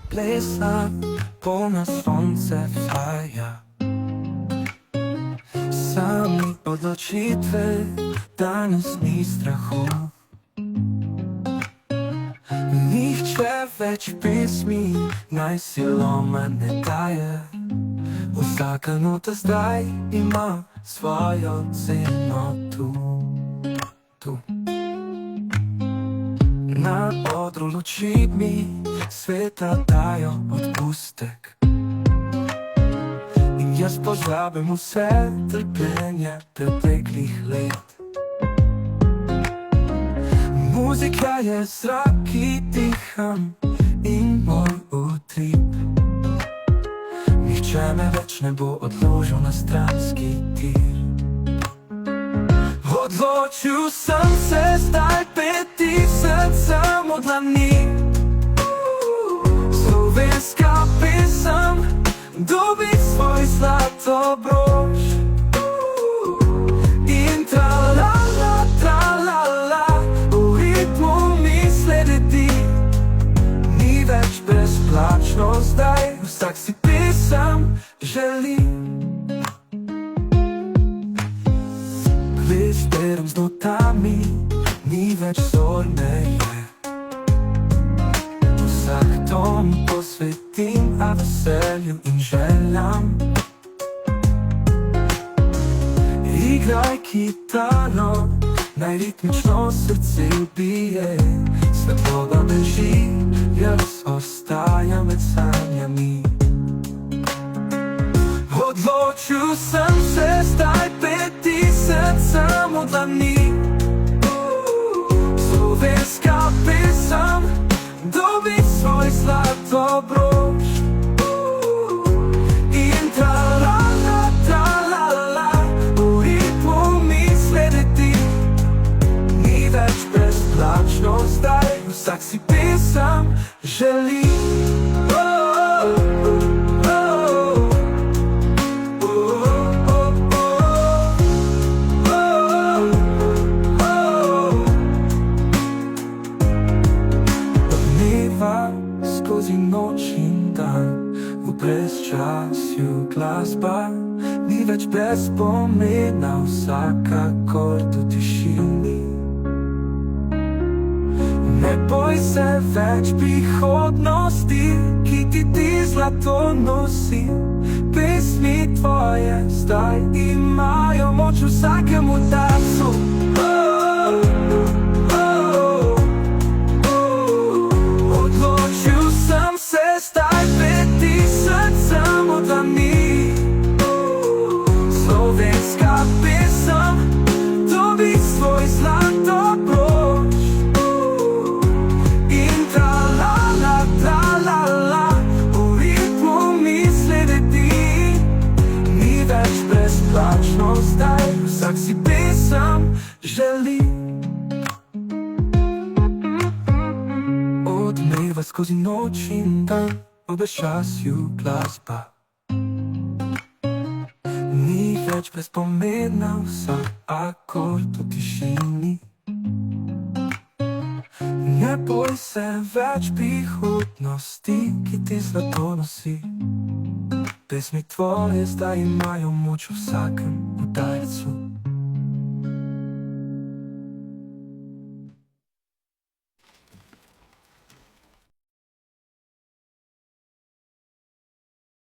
plesa, polna sonce vzhaja. Sami odločitve, danes ni strahu. Nihče več pesmi naj siloma ne daje. Vsaka nota zdaj ima svojo ceno tu. Na odru luči mi sveta dajo odpustek. In jaz pozabim vse trpljenje preteklih let. Muzika je zrak, ki diham, in moj utrip. Nihče me več ne bo odložil na stranski tir. Odločil sem se zdaj peti srcem od dlani. Slovenska pesem dobi svoj zlato brož. In tra-la-la, tra-la-la, v ritmu mi sledi. Ni več brezplačno zdaj, vsak si pesem želi. Bezberam z notami, ni več zorneje. Vsak ton posvetim, a veselju in željam. Igraj kitaro, naj ritmično srce bije. Svetloba beži, jaz ostajam med sanjami. Odločil sem se zdaj peti srcem od dlani. Slovenska pesem dobi svoj zlato brož. In tra-la-la, tra-la-la, v ritmu mi sledi. Ni več brezplačno zdaj, vsak si pesem želi. Skozi noč in dan, v brezčasju glasba ni več brez pomena, vsak akord v tišini. Ne boj se več prihodnosti, ki ti zlato nosi. Pesmi tvoje zdaj imajo moč v vsakem udarcu. Zdaj peti srcem od dlani. Slovenska pesem dobi svoj zlato brož. In tra-la-la, tra-la-la, v ritmu mi sledi. Ni več brezplačno zdaj, vsak si pesem želi. Odmeva skozi noč in dan, v brezčasju glasba ni več brez pomena, vsak akord v tišini. Ne boj se več prihodnosti, ki ti zlato nosi. Pesmi tvoje zdaj imajo moč v vsakem udarcu.